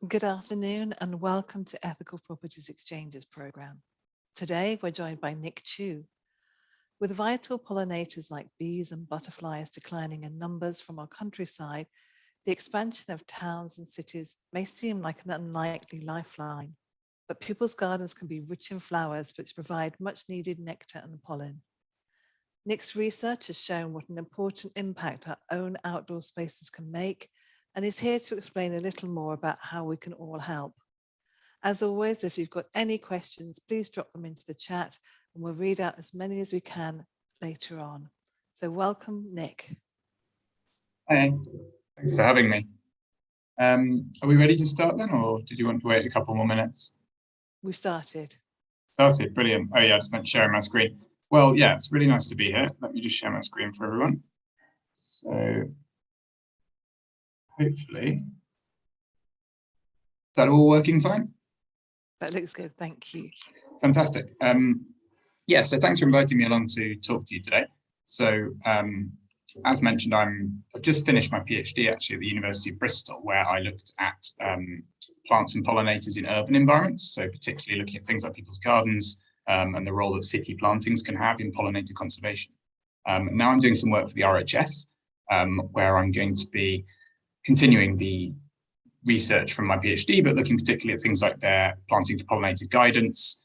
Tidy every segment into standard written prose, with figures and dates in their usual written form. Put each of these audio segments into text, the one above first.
Good afternoon and welcome to Ethical Properties Exchanges programme. Today we're joined by Nick Tew. With vital pollinators like bees and butterflies declining in numbers from our countryside, the expansion of towns and cities may seem like an unlikely lifeline, but people's gardens can be rich in flowers which provide much needed nectar and pollen. Nick's research has shown what an important impact our own outdoor spaces can make, and he's here to explain a little more about how we can all help. As always, if you've got any questions, please drop them into the chat and we'll read out as many as we can later on. So welcome, Nick. Hey, thanks for having me. Are we ready to start then, or did you want to wait a couple more minutes? We started. Started, brilliant. Oh yeah, I just meant sharing my screen. Well, yeah, it's really nice to be here. Let me just share my screen for everyone. So hopefully, is that all working fine? That looks good, thank you. Fantastic. Yeah, so thanks for inviting me along to talk to you today. So as mentioned, I've just finished my PhD actually at the University of Bristol, where I looked at plants and pollinators in urban environments. So particularly looking at things like people's gardens and the role that city plantings can have in pollinator conservation. Now I'm doing some work for the RHS, where I'm going to be continuing the research from my PhD, but looking particularly at things like their planting to pollinator guidance,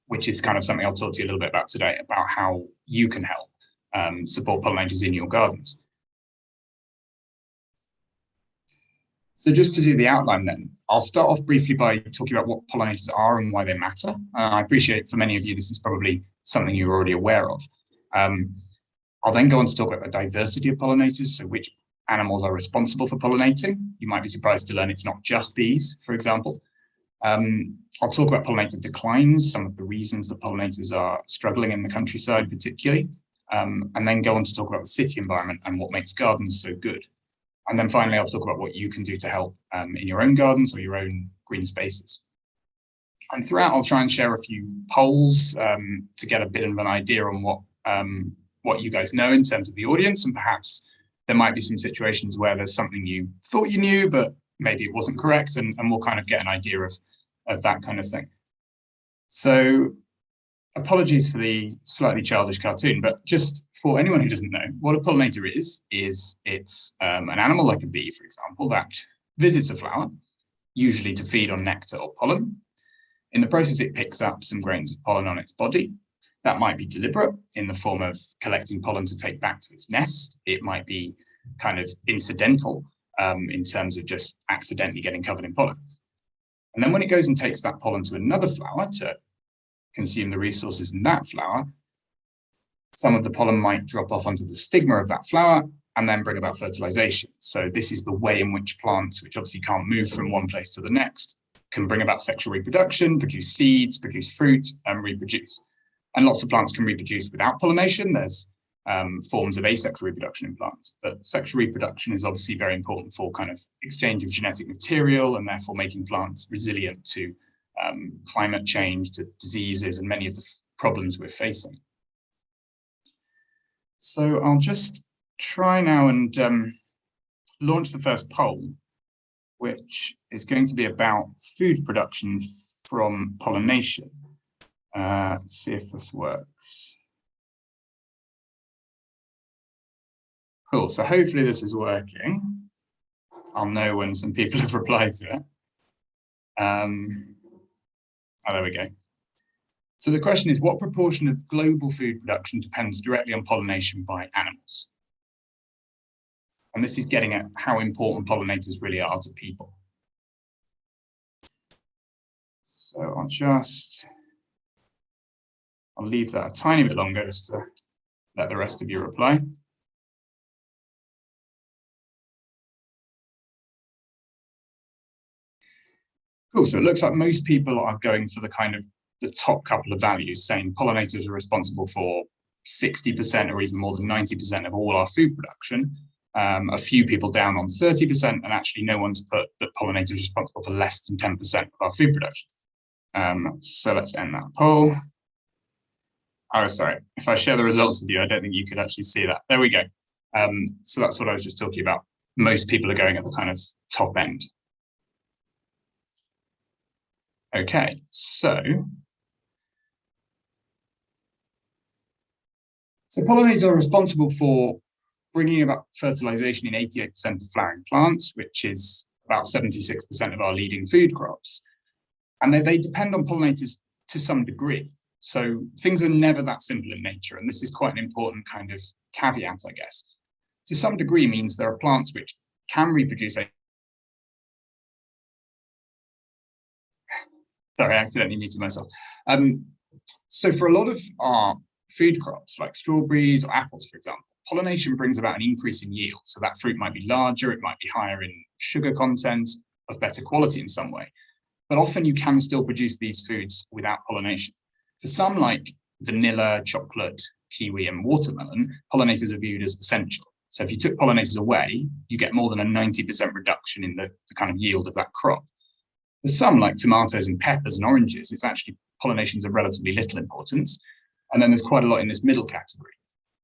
which is kind of something I'll talk to you a little bit about today, about how you can help support pollinators in your gardens. So just to do the outline then, I'll start off briefly by talking about what pollinators are and why they matter. I appreciate for many of you, this is probably something you're already aware of. I'll then go on to talk about the diversity of pollinators, so which animals are responsible for pollinating. You might be surprised to learn it's not just bees, for example. I'll talk about pollinator declines, some of the reasons that pollinators are struggling in the countryside particularly, and then go on to talk about the city environment and what makes gardens so good. And then finally, I'll talk about what you can do to help in your own gardens or your own green spaces. And throughout, I'll try and share a few polls to get a bit of an idea on what you guys know in terms of the audience, and perhaps there might be some situations where there's something you thought you knew, but maybe it wasn't correct, and we'll kind of get an idea of that kind of thing. So apologies for the slightly childish cartoon, but just for anyone who doesn't know, what a pollinator is it's an animal like a bee, for example, that visits a flower, usually to feed on nectar or pollen. In the process, it picks up some grains of pollen on its body. That might be deliberate in the form of collecting pollen to take back to its nest. It might be kind of incidental in terms of just accidentally getting covered in pollen. And then when it goes and takes that pollen to another flower to consume the resources in that flower, some of the pollen might drop off onto the stigma of that flower and then bring about fertilization. So this is the way in which plants, which obviously can't move from one place to the next, can bring about sexual reproduction, produce seeds, produce fruit, and reproduce. And lots of plants can reproduce without pollination. There's forms of asexual reproduction in plants, but sexual reproduction is obviously very important for kind of exchange of genetic material and therefore making plants resilient to climate change, to diseases, and many of the problems we're facing. So I'll just try now and launch the first poll, which is going to be about food production from pollination. Let's see if this works. Cool, so hopefully this is working. I'll know when some people have replied to it. Oh, there we go. So the question is, what proportion of global food production depends directly on pollination by animals? And this is getting at how important pollinators really are to people. So I'll leave that a tiny bit longer just to let the rest of you reply. Cool, so it looks like most people are going for the kind of the top couple of values, saying pollinators are responsible for 60% or even more than 90% of all our food production. A few people down on 30%, and actually no one's put that pollinators are responsible for less than 10% of our food production. So let's end that poll. Oh, sorry. If I share the results with you, I don't think you could actually see that. There we go. So that's what I was just talking about. Most people are going at the kind of top end. Okay, so pollinators are responsible for bringing about fertilization in 88% of flowering plants, which is about 76% of our leading food crops. And they depend on pollinators to some degree. So things are never that simple in nature. And this is quite an important kind of caveat, I guess. To some degree means there are plants which can reproduce. Sorry, I accidentally muted myself. So for a lot of our food crops, like strawberries or apples, for example, pollination brings about an increase in yield. So that fruit might be larger, it might be higher in sugar content, of better quality in some way. But often you can still produce these foods without pollination. For some, like vanilla, chocolate, kiwi, and watermelon, pollinators are viewed as essential. So if you took pollinators away, you get more than a 90% reduction in the kind of yield of that crop. For some, like tomatoes and peppers and oranges, it's actually pollination's of relatively little importance. And then there's quite a lot in this middle category.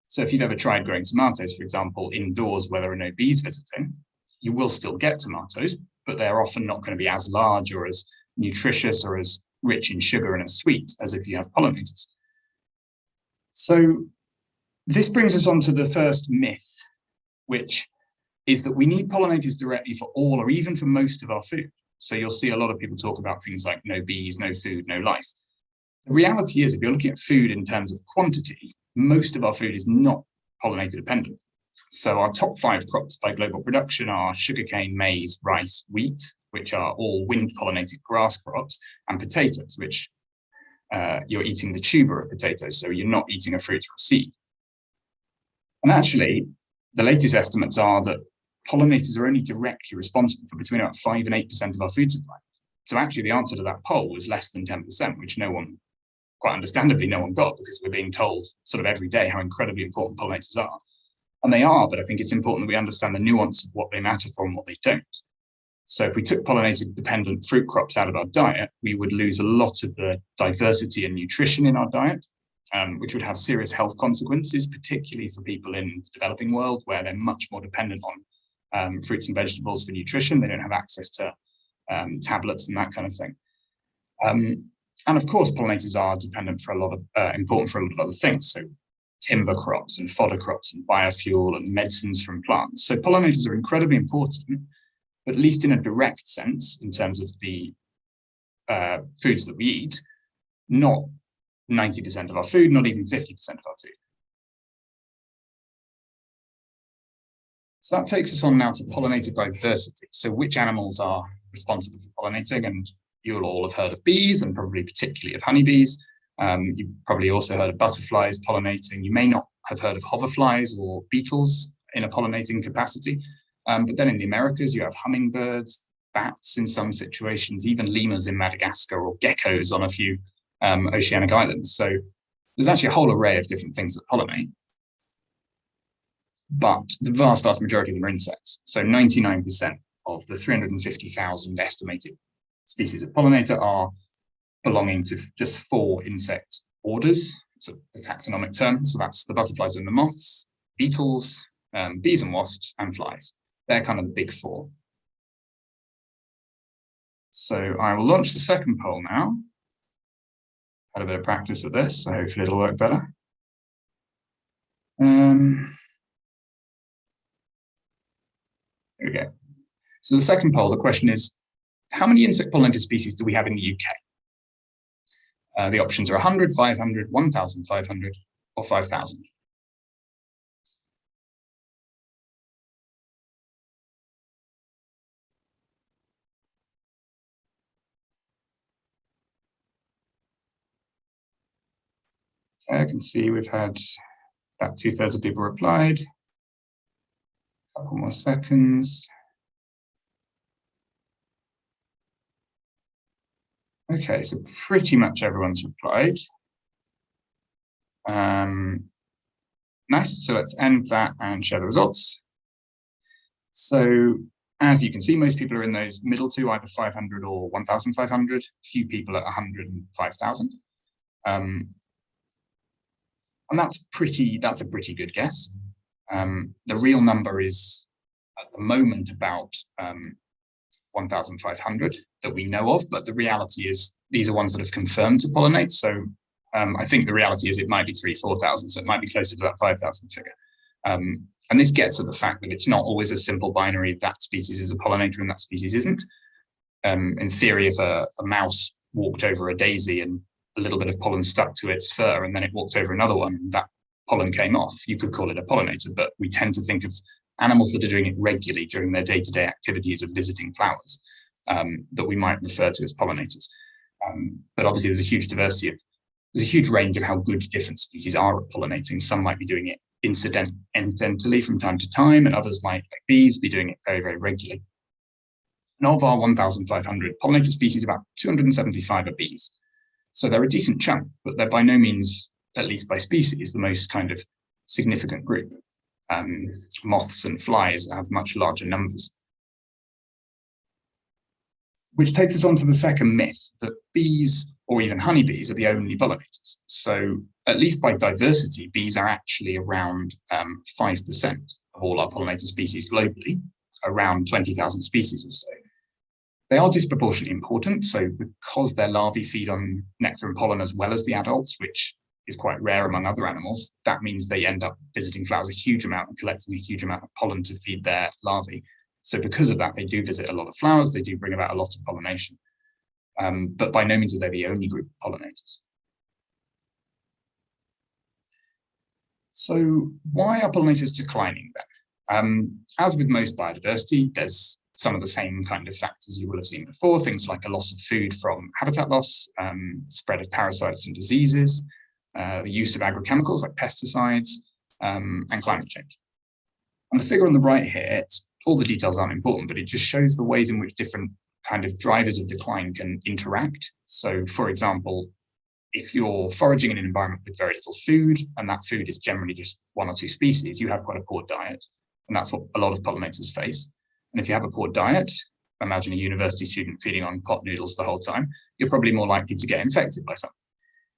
So if you've ever tried growing tomatoes, for example, indoors where there are no bees visiting, you will still get tomatoes, but they're often not going to be as large or as nutritious or as rich in sugar and as sweet as if you have pollinators. So this brings us on to the first myth, which is that we need pollinators directly for all or even for most of our food. So you'll see a lot of people talk about things like no bees, no food, no life. The reality is, if you're looking at food in terms of quantity, most of our food is not pollinator dependent. So our top 5 crops by global production are sugarcane, maize, rice, wheat, which are all wind-pollinated grass crops, and potatoes, which you're eating the tuber of potatoes, so you're not eating a fruit or a seed. And actually, the latest estimates are that pollinators are only directly responsible for between about 5 and 8% of our food supply. So actually, the answer to that poll was less than 10%, which quite understandably, no one got, because we're being told sort of every day how incredibly important pollinators are. And they are, but I think it's important that we understand the nuance of what they matter for and what they don't. So if we took pollinator-dependent fruit crops out of our diet, we would lose a lot of the diversity and nutrition in our diet, which would have serious health consequences, particularly for people in the developing world, where they're much more dependent on fruits and vegetables for nutrition. They don't have access to tablets and that kind of thing. And of course, pollinators are dependent for a lot of important for a lot of other things. So timber crops and fodder crops and biofuel and medicines from plants. So pollinators are incredibly important, but at least in a direct sense, in terms of the foods that we eat, not 90% of our food, not even 50% of our food. So that takes us on now to pollinator diversity. So which animals are responsible for pollinating? And you'll all have heard of bees, and probably particularly of honeybees. You've probably also heard of butterflies pollinating. You may not have heard of hoverflies or beetles in a pollinating capacity. But then in the Americas, you have hummingbirds, bats in some situations, even lemurs in Madagascar, or geckos on a few oceanic islands. So there's actually a whole array of different things that pollinate. But the vast, vast majority of them are insects. So 99% of the 350,000 estimated species of pollinator are belonging to just 4 insect orders. So the taxonomic term. So that's the butterflies and the moths, beetles, bees and wasps, and flies. They're kind of the big 4. So I will launch the second poll now. Had a bit of practice at this, so hopefully it'll work better. Here we go. So the second poll, the question is, how many insect pollinated species do we have in the UK? The options are 100, 500, 1,500, or 5,000. I can see we've had about 2/3 of people replied. A couple more seconds. Okay, so pretty much everyone's replied. Nice, so let's end that and share the results. So as you can see, most people are in those middle 2, either 500 or 1,500, few people at 100 and 5,000. And that's a pretty good guess. The real number is at the moment about 1,500 that we know of, but the reality is these are ones that have confirmed to pollinate. So I think the reality is it might be 3,000-4,000, so it might be closer to that 5,000 figure. And this gets at the fact that it's not always a simple binary, that species is a pollinator and that species isn't. In theory, if a mouse walked over a daisy and a little bit of pollen stuck to its fur and then it walked over another one and that pollen came off, you could call it a pollinator, but we tend to think of animals that are doing it regularly during their day-to-day activities of visiting flowers that we might refer to as pollinators. But obviously there's a huge diversity there's a huge range of how good different species are at pollinating. Some might be doing it incidentally from time to time, and others might, like bees, be doing it very, very regularly. And of our 1,500 pollinator species, about 275 are bees. So they're a decent chunk, but they're by no means, at least by species, the most kind of significant group. Moths and flies have much larger numbers. Which takes us on to the second myth, that bees or even honeybees are the only pollinators. So at least by diversity, bees are actually around 5% of all our pollinator species globally, around 20,000 species or so. They are disproportionately important. So because their larvae feed on nectar and pollen as well as the adults, which is quite rare among other animals, that means they end up visiting flowers a huge amount and collecting a huge amount of pollen to feed their larvae. So because of that, they do visit a lot of flowers, they do bring about a lot of pollination. But by no means are they the only group of pollinators. So why are pollinators declining then? As with most biodiversity, there's some of the same kind of factors you will have seen before, things like a loss of food from habitat loss, spread of parasites and diseases, the use of agrochemicals like pesticides, and climate change. And the figure on the right here, all the details aren't important, but it just shows the ways in which different kind of drivers of decline can interact. So, for example, if you're foraging in an environment with very little food, and that food is generally just one or two species, you have quite a poor diet. And that's what a lot of pollinators face. And if you have a poor diet, imagine a university student feeding on pot noodles the whole time, you're probably more likely to get infected by something.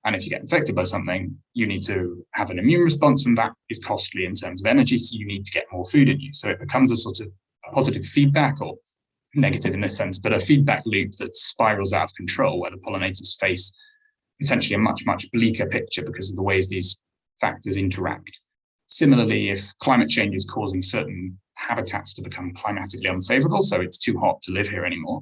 And if you get infected by something, you need to have an immune response, and that is costly in terms of energy, so you need to get more food in you. So it becomes a sort of positive feedback, or negative in this sense, but a feedback loop that spirals out of control, where the pollinators face essentially a much, much bleaker picture because of the ways these factors interact. Similarly, if climate change is causing certain habitats to become climatically unfavorable, so it's too hot to live here anymore,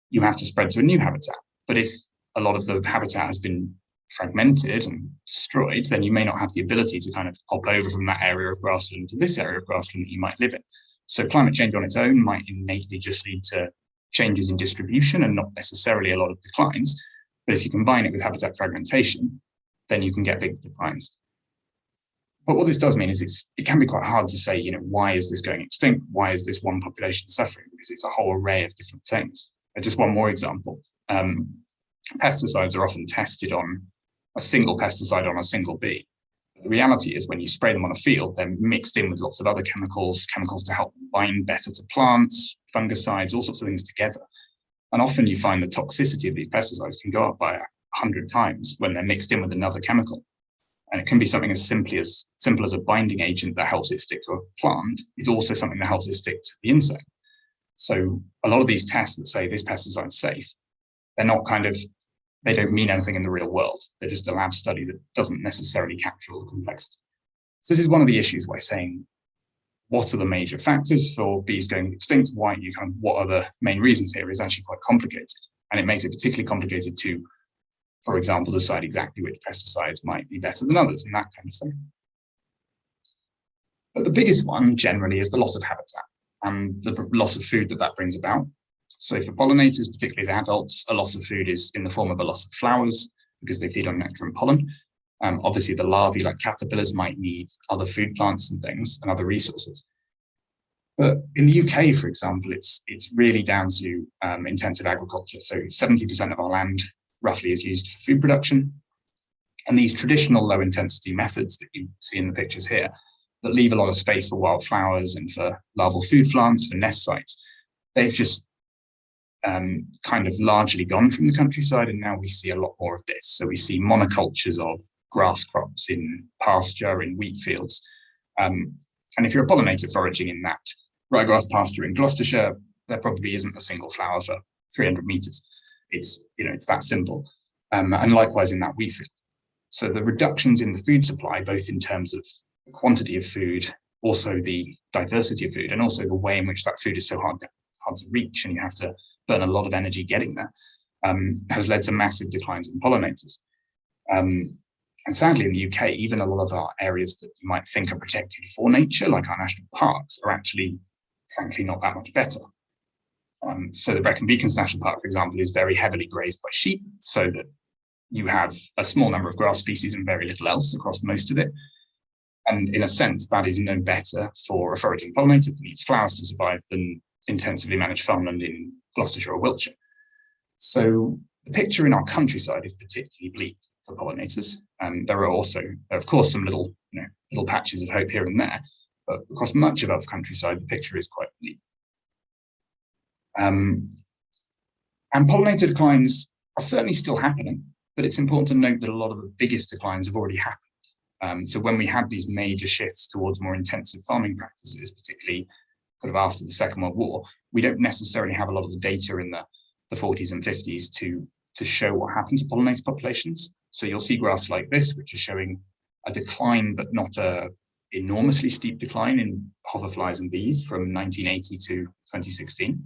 you have to spread to a new habitat. But if a lot of the habitat has been fragmented and destroyed, then you may not have the ability to kind of hop over from that area of grassland to this area of grassland that you might live in. So climate change on its own might innately just lead to changes in distribution and not necessarily a lot of declines. But if you combine it with habitat fragmentation, then you can get big declines. But what this does mean is it can be quite hard to say, why is this going extinct? Why is this one population suffering? Because it's a whole array of different things. Just one more example. Pesticides are often tested on a single pesticide on a single bee. The reality is when you spray them on a field, they're mixed in with lots of other chemicals to help bind better to plants, fungicides, all sorts of things together. And often you find the toxicity of these pesticides can go up by 100 times when they're mixed in with another chemical. And it can be something as simple as a binding agent that helps it stick to a plant is also something that helps it stick to the insect. So a lot of these tests that say this pesticide is safe, they don't mean anything in the real world. They're just a lab study that doesn't necessarily capture all the complexity. So this is one of the issues why saying, what are the major factors for bees going extinct? What are the main reasons here is actually quite complicated. And it makes it particularly complicated to, for example, decide exactly which pesticides might be better than others and that kind of thing. But the biggest one generally is the loss of habitat and the loss of food that brings about. So for pollinators, particularly the adults, a loss of food is in the form of a loss of flowers because they feed on nectar and pollen. Obviously, the larvae, like caterpillars, might need other food plants and things and other resources. But in the UK, for example, it's really down to intensive agriculture. So 70% of our land roughly is used for food production. And these traditional low-intensity methods that you see in the pictures here that leave a lot of space for wildflowers and for larval food plants, for nest sites, they've just kind of largely gone from the countryside, and now we see a lot more of this. So we see monocultures of grass crops in pasture, in wheat fields. And if you're a pollinator foraging in that ryegrass pasture in Gloucestershire, there probably isn't a single flower for 300 meters. It's that simple. And likewise in that wheat field. So the reductions in the food supply, both in terms of the quantity of food, also the diversity of food, and also the way in which that food is so hard to reach, and you have to burn a lot of energy getting there, has led to massive declines in pollinators. And sadly, in the UK, even a lot of our areas that you might think are protected for nature, like our national parks, are actually, frankly, not that much better. So the Brecon Beacons National Park, for example, is very heavily grazed by sheep, so that you have a small number of grass species and very little else across most of it. And in a sense, that is no better for a foraging pollinator that needs flowers to survive than intensively managed farmland in Gloucestershire or Wiltshire. So the picture in our countryside is particularly bleak for pollinators. There are also, of course, some little patches of hope here and there, but across much of our countryside, the picture is quite bleak. And pollinator declines are certainly still happening, but it's important to note that a lot of the biggest declines have already happened. So when we had these major shifts towards more intensive farming practices, particularly sort of after the Second World War, we don't necessarily have a lot of the data in the 40s and 50s to show what happened to pollinator populations. So you'll see graphs like this, which are showing a decline, but not a enormously steep decline in hoverflies and bees from 1980 to 2016.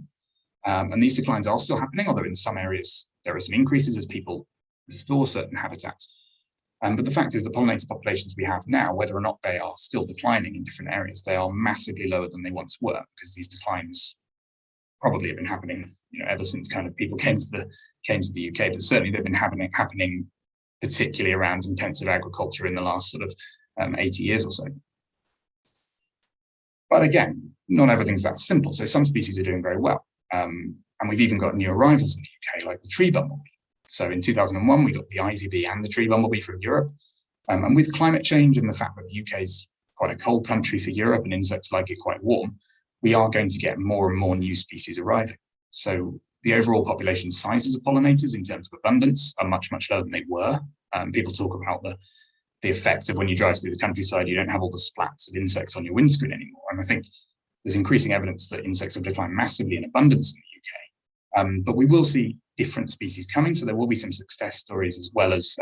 And these declines are still happening, although in some areas there are some increases as people restore certain habitats. But the fact is the pollinator populations we have now, whether or not they are still declining in different areas, they are massively lower than they once were, because these declines probably have been happening, ever since kind of people came to the UK, but certainly they've been happening particularly around intensive agriculture in the last sort of 80 years or so. But again, not everything's that simple. So some species are doing very well. And we've even got new arrivals in the UK, like the tree bumblebee. So in 2001, we got the ivy bee and the tree bumblebee from Europe. And with climate change and the fact that the UK is quite a cold country for Europe and insects like it quite warm, we are going to get more and more new species arriving. So the overall population sizes of pollinators in terms of abundance are much, much lower than they were. People talk about the effect of when you drive through the countryside, you don't have all the splats of insects on your windscreen anymore. And I think there's increasing evidence that insects have declined massively in abundance in the UK. But we will see different species coming, so there will be some success stories as well as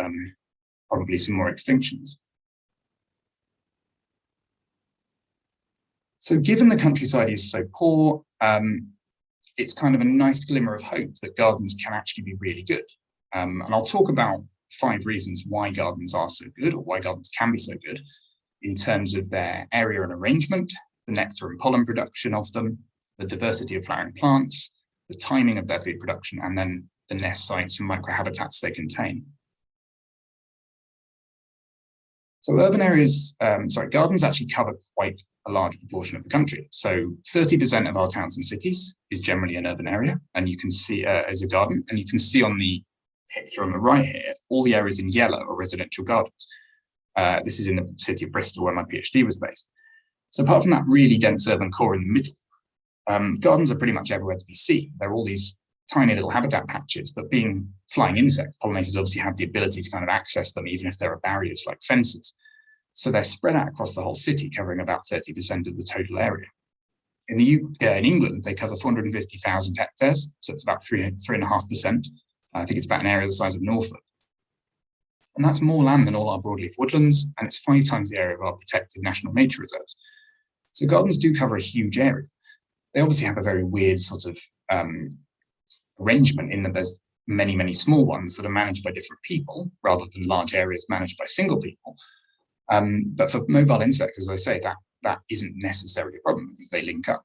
probably some more extinctions. So given the countryside is so poor, it's kind of a nice glimmer of hope that gardens can actually be really good. And I'll talk about 5 reasons why gardens are so good, or why gardens can be so good, in terms of their area and arrangement, the nectar and pollen production of them, the diversity of flowering plants, the timing of their food production, and then the nest sites and microhabitats they contain. So urban areas, gardens actually cover quite a large proportion of the country. So 30% of our towns and cities is generally an urban area, and you can see as a garden, and you can see on the picture on the right here, all the areas in yellow are residential gardens. This is in the city of Bristol where my PhD was based. So apart from that really dense urban core in the middle, gardens are pretty much everywhere to be seen. They're all these tiny little habitat patches, but being flying insect pollinators obviously have the ability to kind of access them, even if there are barriers like fences. So they're spread out across the whole city, covering about 30% of the total area. In England, they cover 450,000 hectares, so it's about 3.5%. I think it's about an area the size of Norfolk. And that's more land than all our broadleaf woodlands, and it's 5 times the area of our protected national nature reserves. So gardens do cover a huge area. They obviously have a very weird sort of arrangement in that there's many, many small ones that are managed by different people rather than large areas managed by single people. But for mobile insects, as I say, that isn't necessarily a problem because they link up.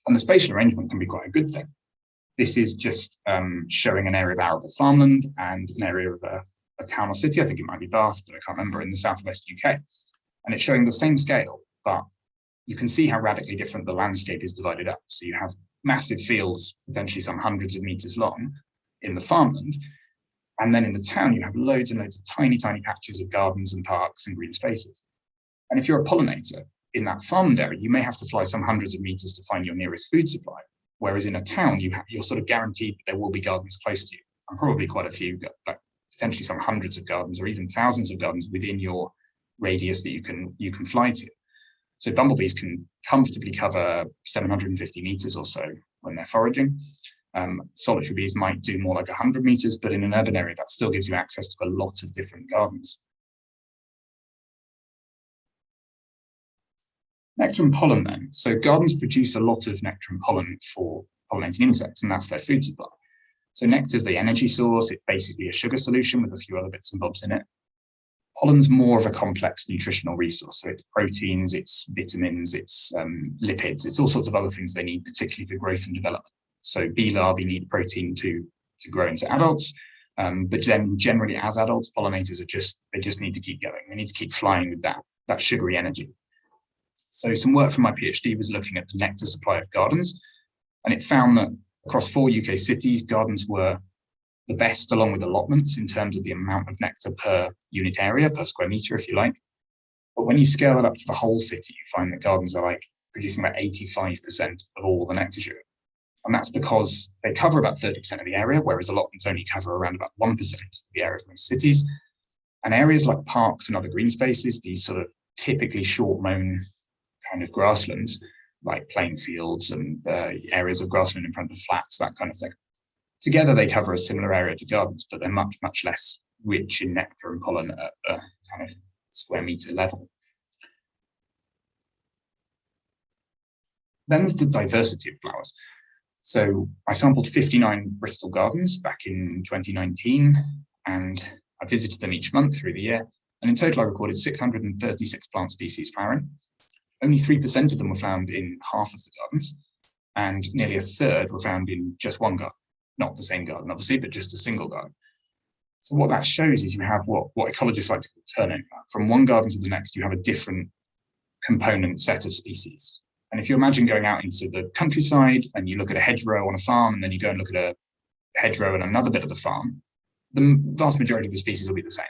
And the spatial arrangement can be quite a good thing. This is just showing an area of arable farmland and an area of a town or city. I think it might be Bath, but I can't remember, in the southwest UK. And it's showing the same scale, but you can see how radically different the landscape is divided up. So you have massive fields, potentially some hundreds of meters long in the farmland. And then in the town, you have loads and loads of tiny, tiny patches of gardens and parks and green spaces. And if you're a pollinator in that farmed area, you may have to fly some hundreds of meters to find your nearest food supply. Whereas in a town, you're sort of guaranteed there will be gardens close to you, and probably quite a few, like potentially some hundreds of gardens or even thousands of gardens within your radius that you can fly to. So bumblebees can comfortably cover 750 meters or so when they're foraging. Solitary bees might do more like 100 meters, but in an urban area, that still gives you access to a lot of different gardens. Nectar and pollen then. So gardens produce a lot of nectar and pollen for pollinating insects, and that's their food supply. So nectar is the energy source. It's basically a sugar solution with a few other bits and bobs in it. Pollen's more of a complex nutritional resource. So it's proteins, it's vitamins, it's lipids, it's all sorts of other things they need, particularly for growth and development. So bee larvae need protein to grow into adults. But then generally as adults, pollinators they just need to keep going. They need to keep flying with that sugary energy. So some work from my PhD was looking at the nectar supply of gardens, and it found that across 4 UK cities, gardens were the best along with allotments in terms of the amount of nectar per unit area, per square meter, if you like. But when you scale it up to the whole city, you find that gardens are like producing about 85% of all the nectar sugar. And that's because they cover about 30% of the area, whereas allotments only cover around about 1% of the area of most cities. And areas like parks and other green spaces, these sort of typically short-mown kind of grasslands, like playing fields and areas of grassland in front of flats, that kind of thing. Together, they cover a similar area to gardens, but they're much, much less rich in nectar and pollen at a kind of square meter level. Then there's the diversity of flowers. So I sampled 59 Bristol gardens back in 2019, and I visited them each month through the year. And in total, I recorded 636 plant species flowering. Only 3% of them were found in half of the gardens, and nearly a third were found in just one garden. Not the same garden, obviously, but just a single garden. So what that shows is you have what ecologists like to call turnover. From one garden to the next, you have a different component set of species. And if you imagine going out into the countryside and you look at a hedgerow on a farm, and then you go and look at a hedgerow on another bit of the farm, the vast majority of the species will be the same.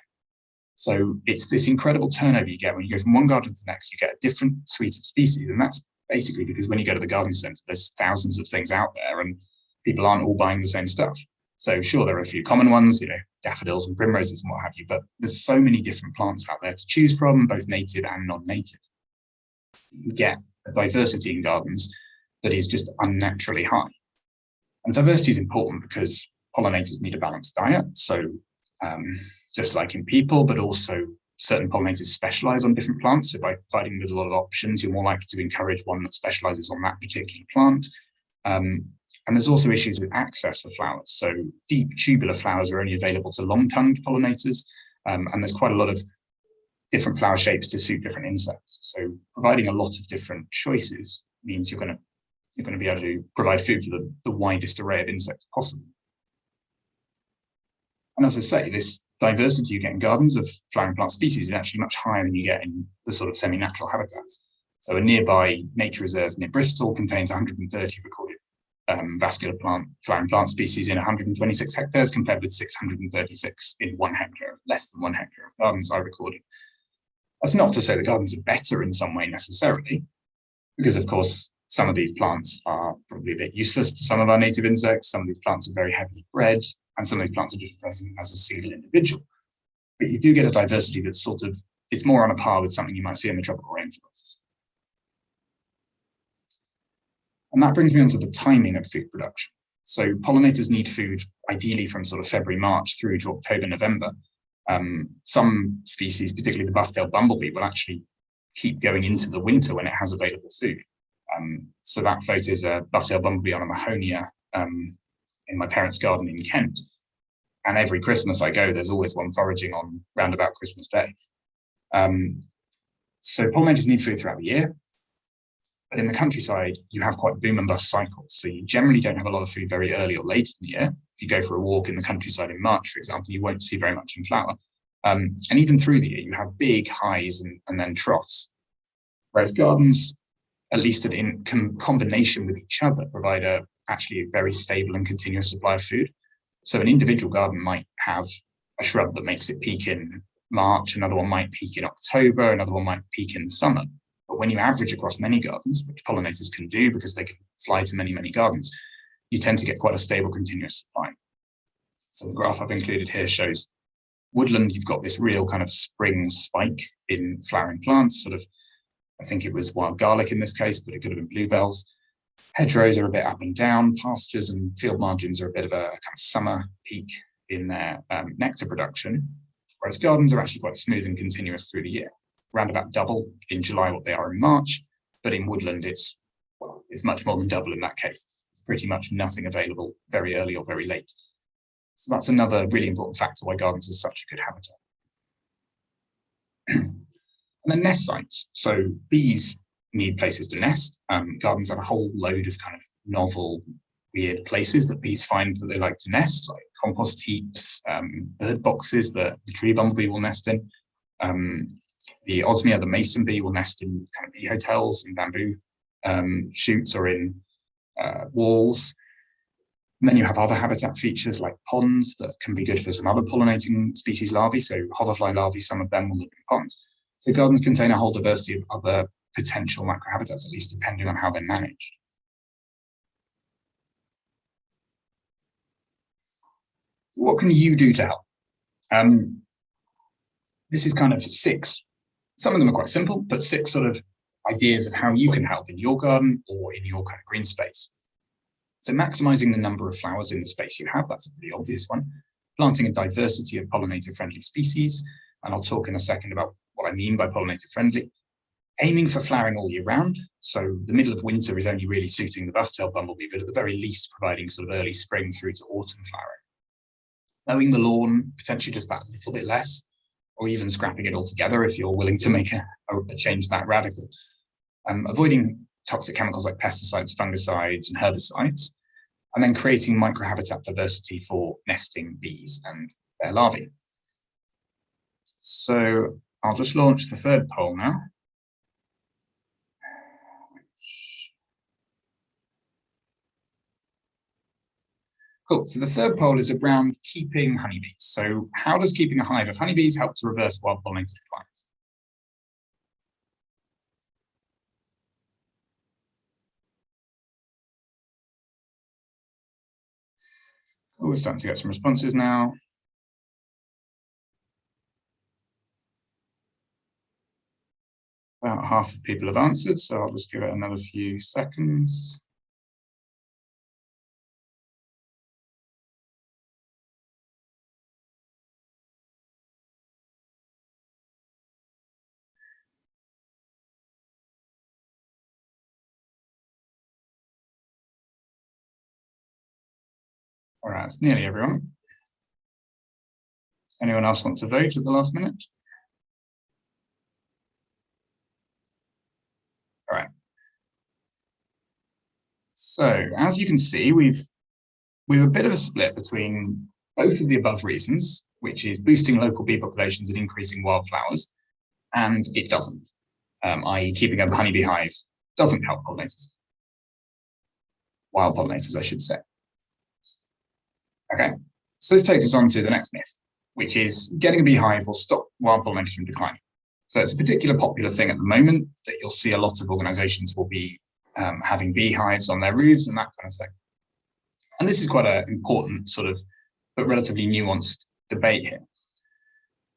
So it's this incredible turnover you get when you go from one garden to the next. You get a different suite of species, and that's basically because when you go to the garden centre, there's thousands of things out there, and people aren't all buying the same stuff. So sure, there are a few common ones, daffodils and primroses and what have you, but there's so many different plants out there to choose from, both native and non-native. You get a diversity in gardens that is just unnaturally high. And diversity is important because pollinators need a balanced diet. So just like in people, but also certain pollinators specialize on different plants. So by providing with a lot of options, you're more likely to encourage one that specializes on that particular plant. And there's also issues with access for flowers. So deep tubular flowers are only available to long-tongued pollinators. And there's quite a lot of different flower shapes to suit different insects. So providing a lot of different choices means you're going to be able to provide food for the widest array of insects possible. And as I say, this diversity you get in gardens of flowering plant species is actually much higher than you get in the sort of semi-natural habitats. So a nearby nature reserve near Bristol contains 130 recorded vascular flowering plant species in 126 hectares, compared with 636 in 1 hectare, less than 1 hectare of gardens I recorded. That's not to say the gardens are better in some way necessarily, because of course some of these plants are probably a bit useless to some of our native insects. Some of these plants are very heavily bred, and some of these plants are just present as a single individual. But you do get a diversity that's it's more on a par with something you might see in the tropical rainforests. And that brings me on to the timing of food production. So pollinators need food ideally from sort of February, March through to October, November. Some species, particularly the buff-tailed bumblebee, will actually keep going into the winter when it has available food. So that photo is a buff-tailed bumblebee on a Mahonia in my parents' garden in Kent. And every Christmas I go, there's always one foraging on round about Christmas Day. So pollinators need food throughout the year. But in the countryside, you have quite boom and bust cycles. So you generally don't have a lot of food very early or late in the year. If you go for a walk in the countryside in March, for example, you won't see very much in flower. And even through the year, you have big highs and then troughs. Whereas gardens, at least in combination with each other, provide actually a very stable and continuous supply of food. So an individual garden might have a shrub that makes it peak in March, another one might peak in October, another one might peak in summer. But when you average across many gardens, which pollinators can do because they can fly to many, many gardens, you tend to get quite a stable, continuous supply. So the graph I've included here shows woodland, you've got this real kind of spring spike in flowering plants, I think it was wild garlic in this case, but it could have been bluebells. Hedgerows are a bit up and down, pastures and field margins are a bit of a kind of summer peak in their nectar production, whereas gardens are actually quite smooth and continuous through the year, around about double in July what they are in March, but in woodland it's much more than double in that case. It's pretty much nothing available very early or very late. So that's another really important factor why gardens are such a good habitat. And then nest sites. So bees need places to nest. Gardens have a whole load of kind of novel, weird places that bees find that they like to nest, like compost heaps, bird boxes that the tree bumblebee will nest in. The osmia, the mason bee, will nest in kind of bee hotels, in bamboo shoots or in walls. And then you have other habitat features like ponds that can be good for some other pollinating species larvae. So hoverfly larvae, some of them will live in ponds. So gardens contain a whole diversity of other potential microhabitats, at least depending on how they're managed. What can you do to help? This is kind of 6. Some of them are quite simple, but 6 sort of ideas of how you can help in your garden or in your kind of green space. So maximizing the number of flowers in the space you have, that's a pretty obvious one. Planting a diversity of pollinator-friendly species, and I'll talk in a second about what I mean by pollinator-friendly. Aiming for flowering all year round, so the middle of winter is only really suiting the buff-tailed bumblebee, but at the very least providing sort of early spring through to autumn flowering. Mowing the lawn, potentially just that little bit less, or even scrapping it altogether if you're willing to make a change that radical. Avoiding toxic chemicals like pesticides, fungicides, and herbicides, and then creating microhabitat diversity for nesting bees and their larvae. So I'll just launch the third poll now. Cool, so the third poll is around keeping honeybees. So how does keeping a hive of honeybees help to reverse wild pollinator declines? Oh, we're starting to get some responses now. About half of people have answered, so I'll just give it another few seconds. All right, it's nearly everyone. Anyone else want to vote at the last minute? All right. So as you can see, we've a bit of a split between both of the above reasons, which is boosting local bee populations and increasing wildflowers, and it doesn't, i.e. keeping a honeybee hive doesn't help pollinators. Wild pollinators, I should say. Okay, so this takes us on to the next myth, which is getting a beehive will stop wild pollinators from declining. So it's a particular popular thing at the moment that you'll see a lot of organizations will be having beehives on their roofs and that kind of thing. And this is quite an important sort of, but relatively nuanced debate here.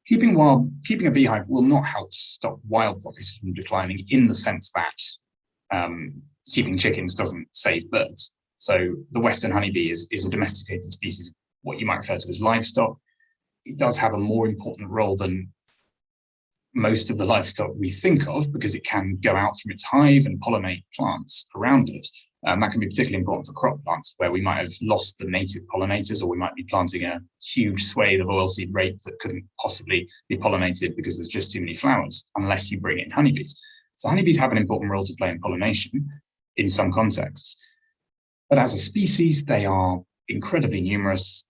Keeping a beehive will not help stop wild pollinators from declining in the sense that keeping chickens doesn't save birds. So the Western honeybee is a domesticated species, what you might refer to as livestock. It does have a more important role than most of the livestock we think of because it can go out from its hive and pollinate plants around it. That can be particularly important for crop plants where we might have lost the native pollinators, or we might be planting a huge swathe of oilseed rape that couldn't possibly be pollinated because there's just too many flowers unless you bring in honeybees. So honeybees have an important role to play in pollination in some contexts. But as a species, they are incredibly numerous.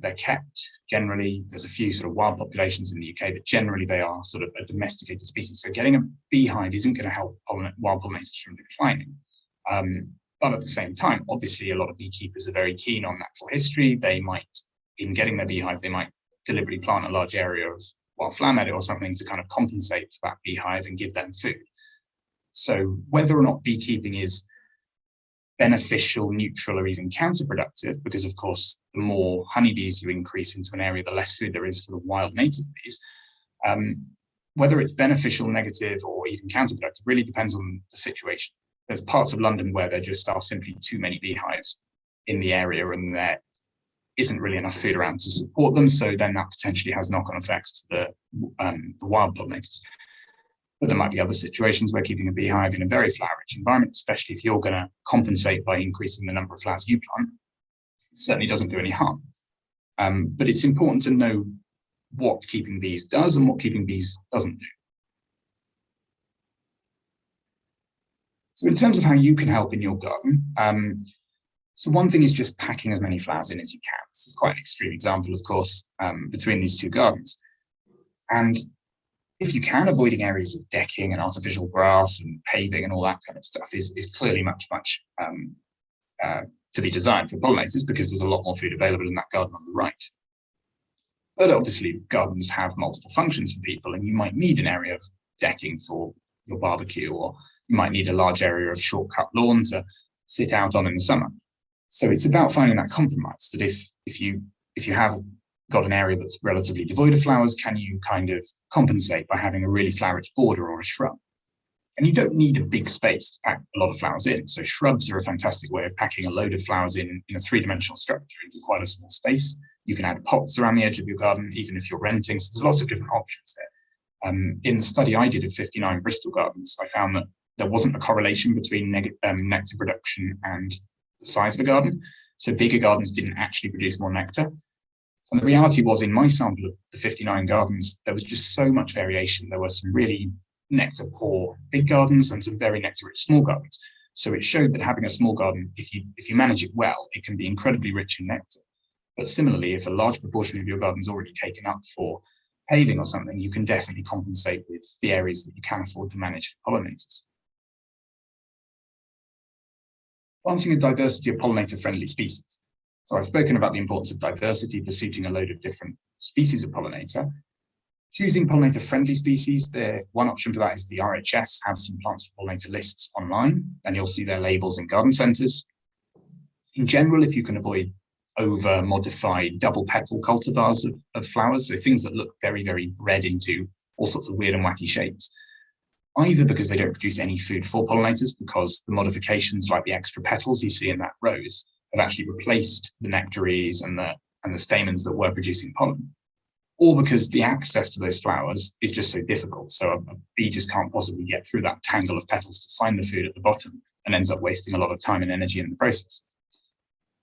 They're kept generally. There's a few sort of wild populations in the UK, but generally they are sort of a domesticated species. So getting a beehive isn't going to help wild pollinators from declining. But at the same time, obviously, a lot of beekeepers are very keen on natural history. They might, in getting their beehive, they might deliberately plant a large area of wildflower meadow or something to kind of compensate for that beehive and give them food. So whether or not beekeeping is beneficial, neutral, or even counterproductive, because of course, the more honeybees you increase into an area, the less food there is for the wild native bees. Whether it's beneficial, negative, or even counterproductive really depends on the situation. there's parts of London where there just are simply too many beehives in the area, and there isn't really enough food around to support them. So then that potentially has knock-on effects to the wild pollinators. But there might be other situations where keeping a beehive in a very flower-rich environment, especially if you're going to compensate by increasing the number of flowers you plant, certainly doesn't do any harm. But it's important to know what keeping bees does and what keeping bees doesn't do. So in terms of how you can help in your garden, so one thing is just packing as many flowers in as you can. This is quite an extreme example, of course, between these two gardens. And if you can, avoiding areas of decking and artificial grass and paving and all that kind of stuff is clearly much to be designed for pollinators, because there's a lot more food available in that garden on the right. But obviously gardens have multiple functions for people, and you might need an area of decking for your barbecue, or you might need a large area of shortcut lawn to sit out on in the summer. So it's about finding that compromise, that if you have got an area that's relatively devoid of flowers, can you kind of compensate by having a really flower-rich border or a shrub? And you don't need a big space to pack a lot of flowers in. So shrubs are a fantastic way of packing a load of flowers in a three-dimensional structure into quite a small space. You can add pots around the edge of your garden, even if you're renting. So there's lots of different options there. In the study I did at 59 Bristol Gardens, I found that there wasn't a correlation between nectar production and the size of a garden. So bigger gardens didn't actually produce more nectar. And the reality was, in my sample of the 59 gardens, there was just so much variation. There were some really nectar poor big gardens and some very nectar rich small gardens. So it showed that having a small garden, if you manage it well, it can be incredibly rich in nectar. But similarly, if a large proportion of your garden is already taken up for paving or something, you can definitely compensate with the areas that you can afford to manage for pollinators. Planting a diversity of pollinator-friendly species. So I've spoken about the importance of diversity for suiting a load of different species of pollinator. Choosing pollinator-friendly species, one option for that is the RHS have some plants for pollinator lists online, and you'll see their labels in garden centres. In general, if you can avoid over-modified double petal cultivars of flowers, so things that look very, very bred into all sorts of weird and wacky shapes, either because they don't produce any food for pollinators, because the modifications like the extra petals you see in that rose have actually replaced the nectaries and the stamens that were producing pollen, or because the access to those flowers is just so difficult. So a bee just can't possibly get through that tangle of petals to find the food at the bottom, and ends up wasting a lot of time and energy in the process.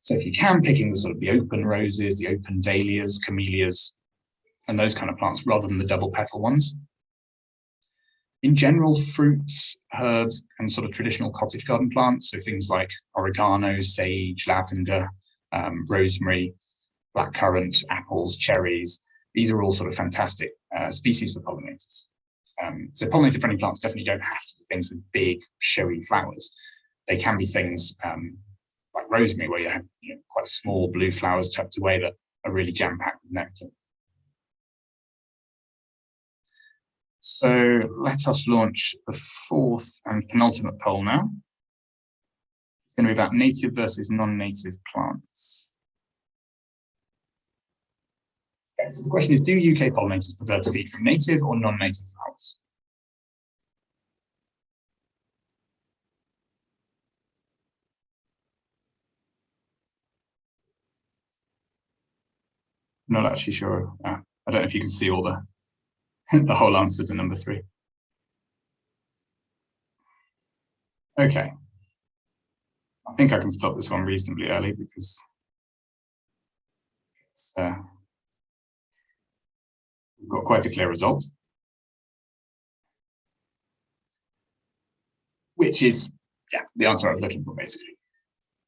So if you can, picking the sort of the open roses, the open dahlias, camellias, and those kind of plants rather than the double petal ones. In general, fruits, herbs, and sort of traditional cottage garden plants, so things like oregano, sage, lavender, rosemary, blackcurrant, apples, cherries, these are all sort of fantastic species for pollinators. So pollinator-friendly plants definitely don't have to be things with big, showy flowers. They can be things like rosemary, where you have quite small blue flowers tucked away that are really jam-packed with nectar. So let us launch the fourth and penultimate poll now. It's going to be about native versus non-native plants. Okay, so the question is, do UK pollinators prefer to feed from native or non-native flowers? I'm not actually sure. I don't know if you can see all the whole answer to number 3. Okay. I think I can stop this one reasonably early because it's, we've got quite a clear result, which is, the answer I was looking for, basically.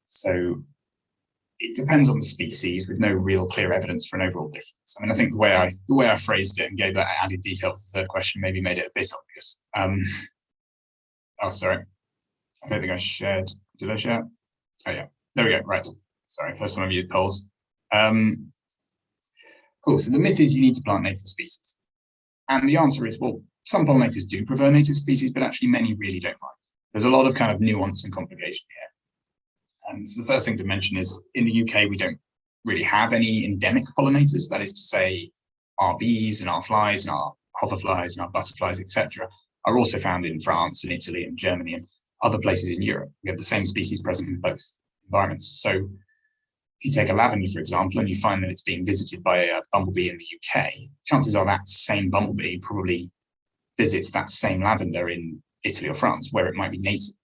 So it depends on the species with no real clear evidence for an overall difference. I mean, I think the way I phrased it and gave that added detail to the third question maybe made it a bit obvious. Oh, sorry. I don't think I shared. Did I share? Oh, yeah. There we go. Right. Sorry. First time I've used polls. Cool. So the myth is you need to plant native species. And the answer is, well, some pollinators do prefer native species, but actually many really don't mind. There's a lot of kind of nuance and complication here. And so the first thing to mention is, in the UK, we don't really have any endemic pollinators. That is to say, our bees and our flies and our hoverflies and our butterflies, etc., are also found in France and Italy and Germany and other places in Europe. We have the same species present in both environments. So if you take a lavender, for example, and you find that it's being visited by a bumblebee in the UK, chances are that same bumblebee probably visits that same lavender in Italy or France, where it might be native.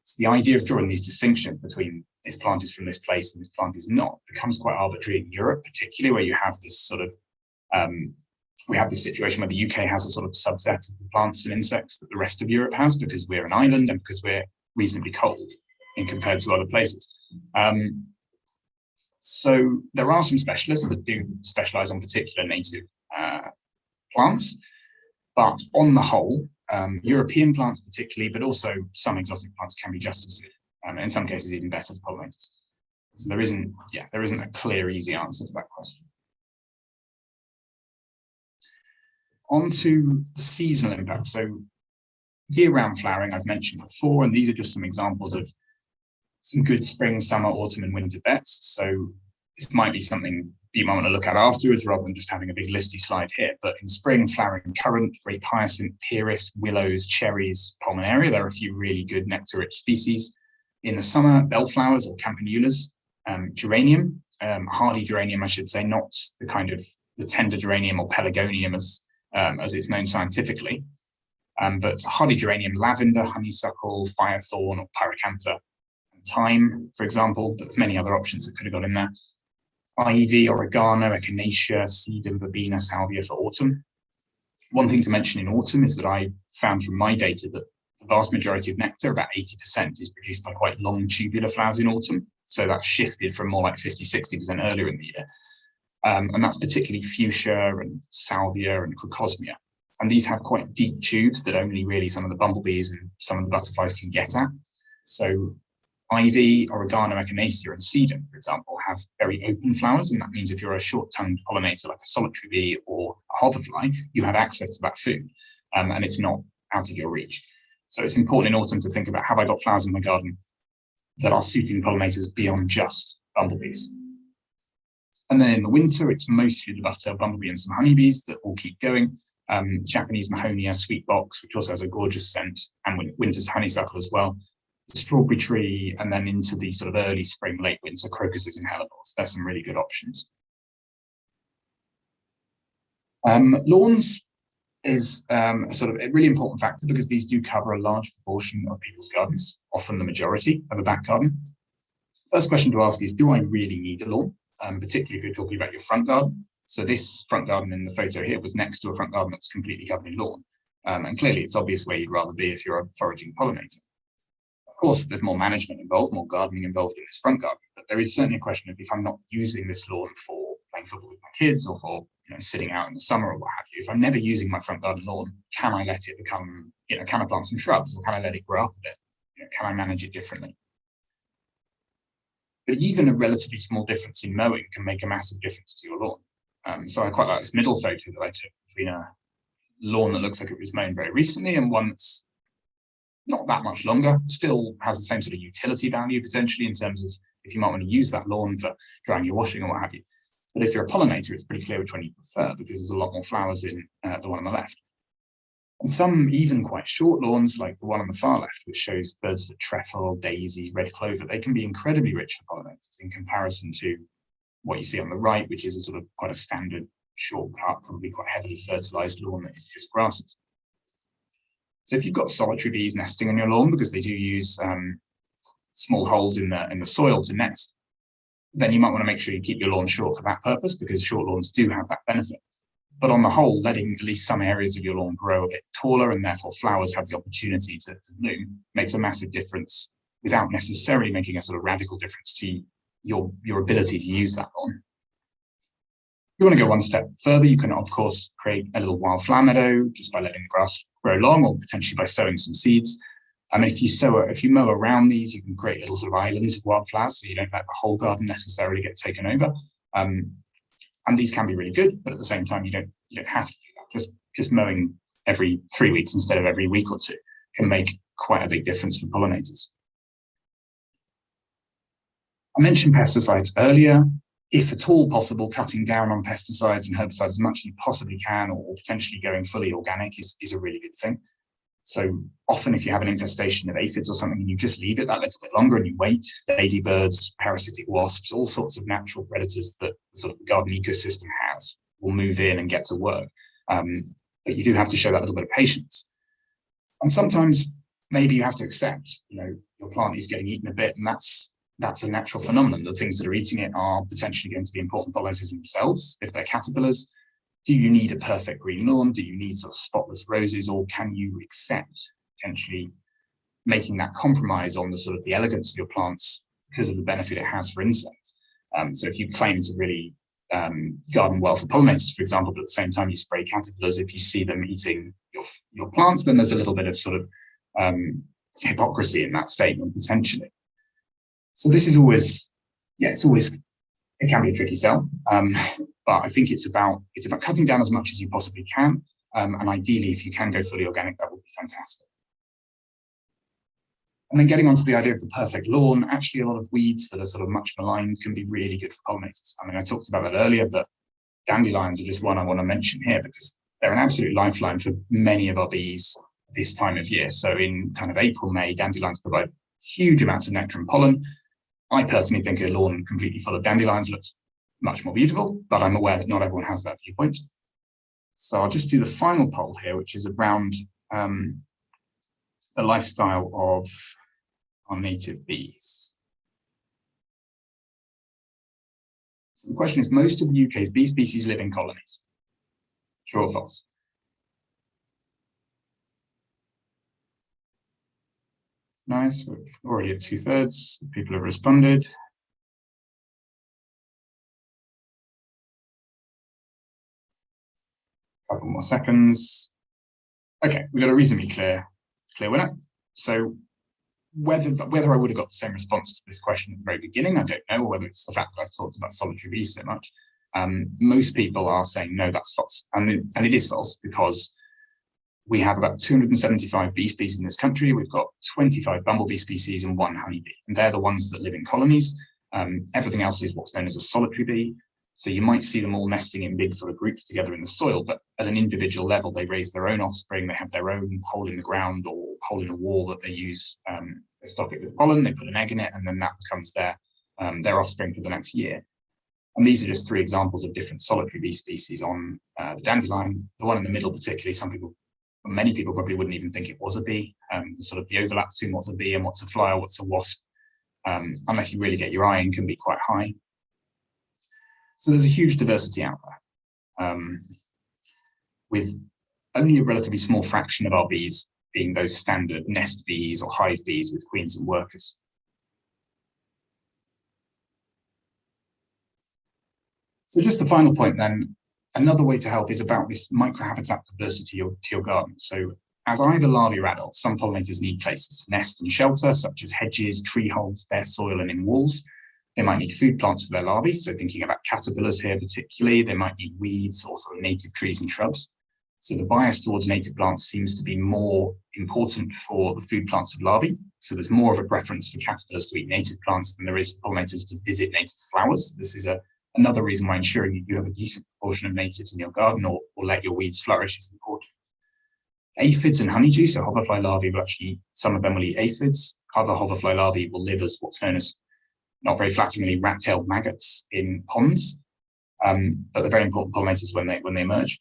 So the idea of drawing these distinctions between this plant is from this place and this plant is not becomes quite arbitrary in Europe, particularly where you have this sort of we have this situation where the UK has a sort of subset of the plants and insects that the rest of Europe has, because we're an island and because we're reasonably cold in compared to other places. So there are some specialists that do specialize on particular native plants, but on the whole, European plants particularly, but also some exotic plants can be just as good, and in some cases even better for pollinators. So there isn't a clear, easy answer to that question. On to the seasonal impact. So year-round flowering I've mentioned before, and these are just some examples of some good spring, summer, autumn, and winter bets. So this might be something you might want to look at afterwards rather than just having a big listy slide here. But in spring, flowering currant, grape hyacinth, pyrrhus, willows, cherries, pulmonaria. There are a few really good nectar-rich species. In the summer, bellflowers or campanulas, geranium, hardy geranium, I should say, not the kind of the tender geranium or pelargonium as it's known scientifically, but hardy geranium, lavender, honeysuckle, firethorn, or pyracantha, and thyme, for example, but many other options that could have got in there. Ivy, oregano, echinacea, sedum, verbena, salvia for autumn. One thing to mention in autumn is that I found from my data that the vast majority of nectar, about 80%, is produced by quite long tubular flowers in autumn. So that's shifted from more like 50-60% earlier in the year. And that's particularly fuchsia and salvia and crocosmia. And these have quite deep tubes that only really some of the bumblebees and some of the butterflies can get at. So ivy, oregano, echinacea, and sedum, for example, have very open flowers. And that means if you're a short-tongued pollinator like a solitary bee or a hoverfly, you have access to that food, and it's not out of your reach. So it's important in autumn to think about, have I got flowers in my garden that are suiting pollinators beyond just bumblebees? And then in the winter, it's mostly the buttertail bumblebee and some honeybees that all keep going. Japanese mahonia, sweet box, which also has a gorgeous scent, and winter's honeysuckle as well. The strawberry tree, and then into the sort of early spring, late winter, crocuses and hellebores. There's some really good options. Lawns is a sort of a really important factor because these do cover a large proportion of people's gardens, often the majority of a back garden. First question to ask is, do I really need a lawn? Particularly if you're talking about your front garden. So this front garden in the photo here was next to a front garden that's completely covered in lawn. And clearly it's obvious where you'd rather be if you're a foraging pollinator. Of course, there's more management involved, more gardening involved in this front garden, but there is certainly a question of if I'm not using this lawn for playing football with my kids or for sitting out in the summer or what have you, if I'm never using my front garden lawn, can I let it become, can I plant some shrubs or can I let it grow up a bit? Can I manage it differently? But even a relatively small difference in mowing can make a massive difference to your lawn. So I quite like this middle photo that I took between a lawn that looks like it was mown very recently and one that's not that much longer, still has the same sort of utility value potentially in terms of if you might want to use that lawn for drying your washing or what have you. But if you're a pollinator, it's pretty clear which one you prefer because there's a lot more flowers in the one on the left. And some even quite short lawns, like the one on the far left, which shows birds for trefoil, daisy, red clover, they can be incredibly rich for pollinators in comparison to what you see on the right, which is a sort of quite a standard shortcut, probably quite heavily fertilized lawn that is just grasses. So if you've got solitary bees nesting on your lawn, because they do use small holes in the soil to nest, then you might want to make sure you keep your lawn short for that purpose, because short lawns do have that benefit. But on the whole, letting at least some areas of your lawn grow a bit taller and therefore flowers have the opportunity to bloom makes a massive difference without necessarily making a sort of radical difference to your ability to use that lawn. If you want to go one step further, you can, of course, create a little wildflower meadow just by letting the grass grow long or potentially by sowing some seeds. If you mow around these, you can create little sort of islands of wildflowers so you don't let the whole garden necessarily get taken over. And these can be really good, but at the same time, you don't have to do that. Just mowing every 3 weeks instead of every week or two can make quite a big difference for pollinators. I mentioned pesticides earlier. If at all possible, cutting down on pesticides and herbicides as much as you possibly can, or potentially going fully organic is a really good thing. So often if you have an infestation of aphids or something and you just leave it that little bit longer and you wait, ladybirds, parasitic wasps, all sorts of natural predators that sort of the garden ecosystem has will move in and get to work. But you do have to show that little bit of patience. And sometimes maybe you have to accept, your plant is getting eaten a bit, and that's a natural phenomenon. The things that are eating it are potentially going to be important pollinators themselves, if they're caterpillars. Do you need a perfect green lawn? Do you need sort of spotless roses, or can you accept potentially making that compromise on the sort of the elegance of your plants because of the benefit it has for insects? So if you claim to really garden well for pollinators, for example, but at the same time you spray caterpillars, if you see them eating your plants, then there's a little bit of sort of hypocrisy in that statement potentially. So this is always, it can be a tricky sell, but I think it's about cutting down as much as you possibly can, and ideally, if you can go fully organic, that would be fantastic. And then getting onto the idea of the perfect lawn, actually a lot of weeds that are sort of much maligned can be really good for pollinators. I mean, I talked about that earlier, but dandelions are just one I want to mention here because they're an absolute lifeline for many of our bees this time of year. So in kind of April, May, dandelions provide huge amounts of nectar and pollen. I personally think a lawn completely full of dandelions looks much more beautiful, but I'm aware that not everyone has that viewpoint. So I'll just do the final poll here, which is around the lifestyle of our native bees. So the question is, most of the UK's bee species live in colonies. True or false? Nice, we're already at 2/3. People have responded. Couple more seconds. Okay, we've got a reasonably clear winner. So whether I would have got the same response to this question at the very beginning, I don't know, or whether it's the fact that I've talked about solitary bees so much. Most people are saying no, that's false, and it is false because we have about 275 bee species in this country. We've got 25 bumblebee species and 1 honeybee, and they're the ones that live in colonies. Everything else is what's known as a solitary bee. So you might see them all nesting in big sort of groups together in the soil, but at an individual level, they raise their own offspring. They have their own hole in the ground or hole in a wall that they use. They stock it with pollen, they put an egg in it, and then that becomes their offspring for the next year. And these are just 3 examples of different solitary bee species on the dandelion. The one in the middle, particularly, many people probably wouldn't even think it was a bee. The overlap between what's a bee and what's a flower, what's a wasp, unless you really get your eye in, can be quite high. So there's a huge diversity out there, with only a relatively small fraction of our bees being those standard nest bees or hive bees with queens and workers. So just the final point then, another way to help is about this microhabitat diversity to your garden. So as either larvae or adults, some pollinators need places to nest and shelter, such as hedges, tree holes, bare soil, and in walls. They might need food plants for their larvae, so thinking about caterpillars here particularly. They might need weeds or sort of native trees and shrubs. So the bias towards native plants seems to be more important for the food plants of larvae. So there's more of a preference for caterpillars to eat native plants than there is for pollinators to visit native flowers. This is another reason why ensuring you have a decent proportion of natives in your garden or let your weeds flourish is important. Aphids and honeydew, so hoverfly larvae will actually, some of them will eat aphids. Other hoverfly larvae will live as what's known as, not very flatteringly, rat-tailed maggots in ponds, but they're very important pollinators when they emerge.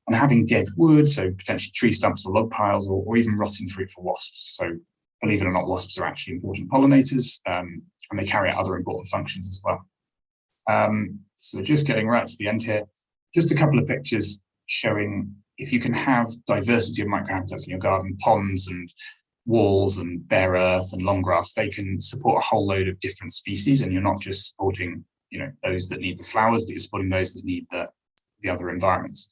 And having dead wood, so potentially tree stumps or log piles, or even rotting fruit for wasps. So believe it or not, wasps are actually important pollinators, and they carry out other important functions as well. So just getting right to the end here, just a couple of pictures showing if you can have diversity of microhabitats in your garden, ponds and walls and bare earth and long grass, they can support a whole load of different species, and you're not just supporting those that need the flowers, but you're supporting those that need the other environments.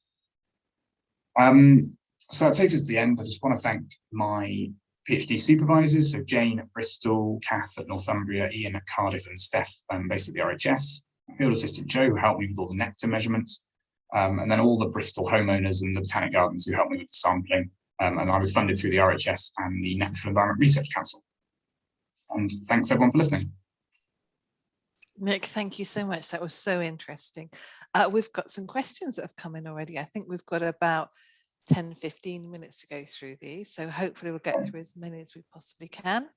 So that takes us to the end. I just want to thank my PhD supervisors, so Jane at Bristol, Kath at Northumbria, Ian at Cardiff, and Steph based at the RHS, field assistant Joe, who helped me with all the nectar measurements, and then all the Bristol homeowners and the Botanic Gardens who helped me with the sampling. And I was funded through the RHS and the Natural Environment Research Council. And thanks everyone for listening. Nick, thank you so much. That was so interesting. We've got some questions that have come in already. I think we've got about 10, 15 minutes to go through these. So hopefully we'll get through as many as we possibly can.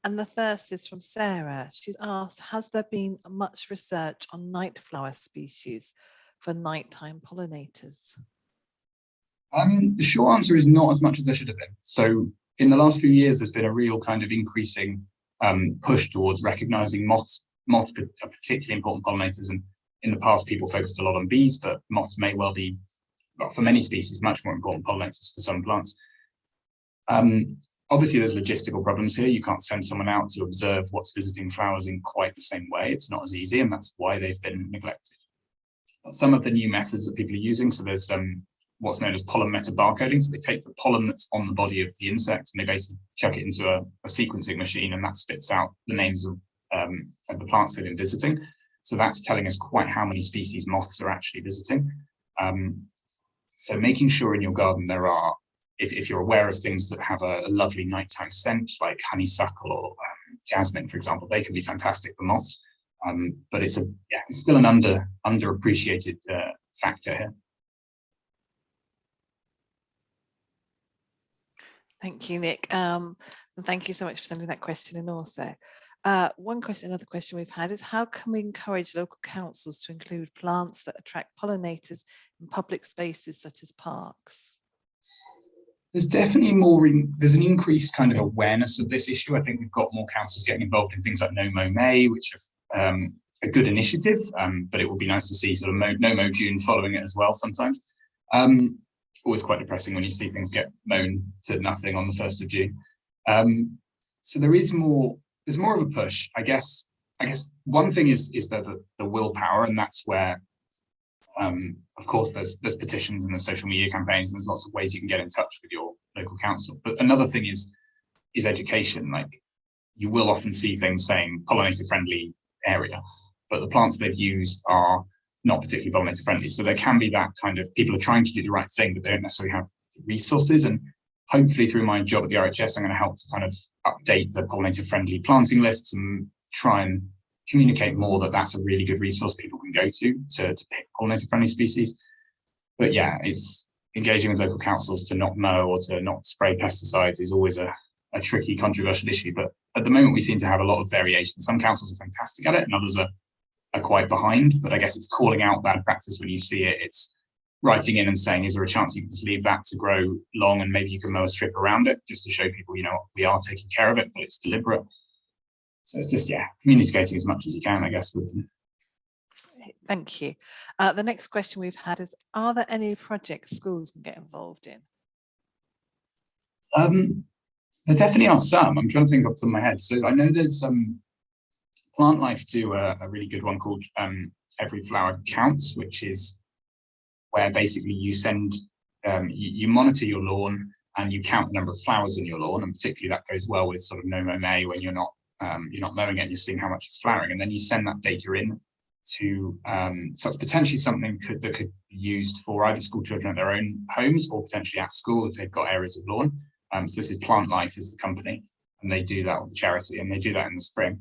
And the first is from Sarah. She's asked, has there been much research on night flower species for nighttime pollinators? The short answer is not as much as there should have been. So in the last few years, there's been a real kind of increasing push towards recognizing moths. Moths are particularly important pollinators, and in the past, people focused a lot on bees, but moths may well be, well, for many species, much more important pollinators for some plants. Obviously, there's logistical problems here. You can't send someone out to observe what's visiting flowers in quite the same way. It's not as easy, and that's why they've been neglected. Some of the new methods that people are using, so there's what's known as pollen metabarcoding. So they take the pollen that's on the body of the insect and they basically chuck it into a sequencing machine, and that spits out the names of the plants they've been visiting. So that's telling us quite how many species moths are actually visiting. So making sure in your garden there are, if you're aware of things that have a lovely nighttime scent, like honeysuckle or jasmine, for example, they can be fantastic for moths. But it's still an underappreciated factor here. Thank you, Nick. And thank you so much for sending that question in also. Another question we've had is, how can we encourage local councils to include plants that attract pollinators in public spaces such as parks? There's definitely there's an increased kind of awareness of this issue. I think we've got more councils getting involved in things like No Mow May, which are a good initiative, but it would be nice to see sort of No Mow June following it as well sometimes. Always quite depressing when you see things get mown to nothing on the 1st of June. So there's more of a push. I guess one thing is the willpower, and that's where of course there's petitions and there's social media campaigns, and there's lots of ways you can get in touch with your local council. But another thing is education. Like, you will often see things saying pollinator friendly area, but the plants they've used are not particularly pollinator friendly. So there can be that kind of, people are trying to do the right thing, but they don't necessarily have the resources. And hopefully through my job at the RHS, I'm going to help to kind of update the pollinator friendly planting lists and try and communicate more that that's a really good resource people can go to pick pollinator friendly species. But yeah, it's engaging with local councils to not mow or to not spray pesticides is always a tricky, controversial issue. But at the moment, we seem to have a lot of variation. Some councils are fantastic at it and others are quite behind. But I guess it's calling out bad practice when you see it. It's writing in and saying, is there a chance you can just leave that to grow long and maybe you can mow a strip around it, just to show people, we are taking care of it, but it's deliberate. So it's just, communicating as much as you can, I guess, with them. Thank you. The next question we've had is, are there any projects schools can get involved in? There definitely are some. I'm trying to think off the top of my head. So I know there's Plant Life do a really good one called Every Flower Counts, which is where basically you send, you monitor your lawn and you count the number of flowers in your lawn, and particularly that goes well with sort of No Mow May, when you're not mowing it and you're seeing how much it's flowering, and then you send that data in to so it's potentially something that could be used for either school children at their own homes or potentially at school if they've got areas of lawn. So this is Plant Life is the company, and they do that with the charity, and they do that in the spring.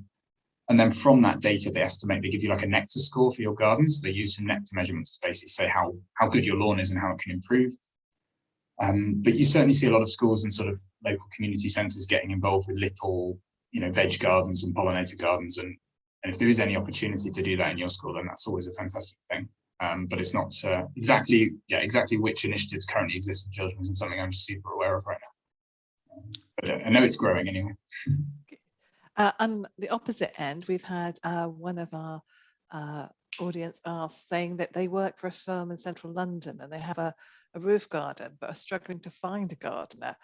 And then from that data, they give you like a nectar score for your garden. So they use some nectar measurements to basically say how good your lawn is and how it can improve. But you certainly see a lot of schools and sort of local community centres getting involved with little, veg gardens and pollinator gardens. And if there is any opportunity to do that in your school, then that's always a fantastic thing. But it's not exactly which initiatives currently exist in children isn't something I'm super aware of right now. But I know it's growing anyway. On the opposite end, we've had one of our audience ask, saying that they work for a firm in central London and they have a roof garden, but are struggling to find a gardener.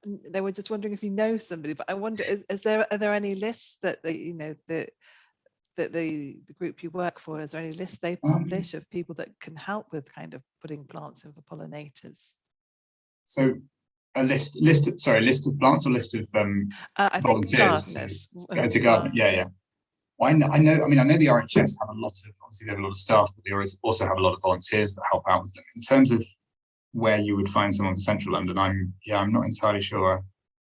And they were just wondering if you know somebody, but I wonder, are there any lists that the group you work for, is there any lists they publish of people that can help with kind of putting plants in for pollinators? So a list of plants, or list of volunteers to garden. Yeah. Well, I know the RHS have a lot of, obviously they have a lot of staff, but they also have a lot of volunteers that help out with them. In terms of where you would find someone for central London, I'm not entirely sure,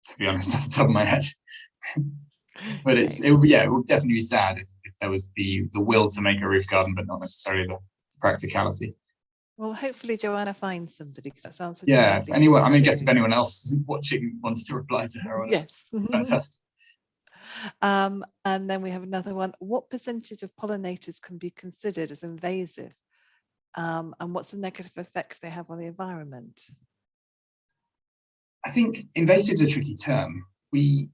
to be honest, off the top of my head. But it would definitely be sad if there was the will to make a roof garden, but not necessarily the practicality. Well, hopefully Joanna finds somebody, because that sounds such a Yeah, lovely anyone, I thing mean, I to guess if do. anyone else watching wants to reply to her on it, Yes. fantastic. And then we have another one. What percentage of pollinators can be considered as invasive? And what's the negative effect they have on the environment? I think invasive is a tricky term. We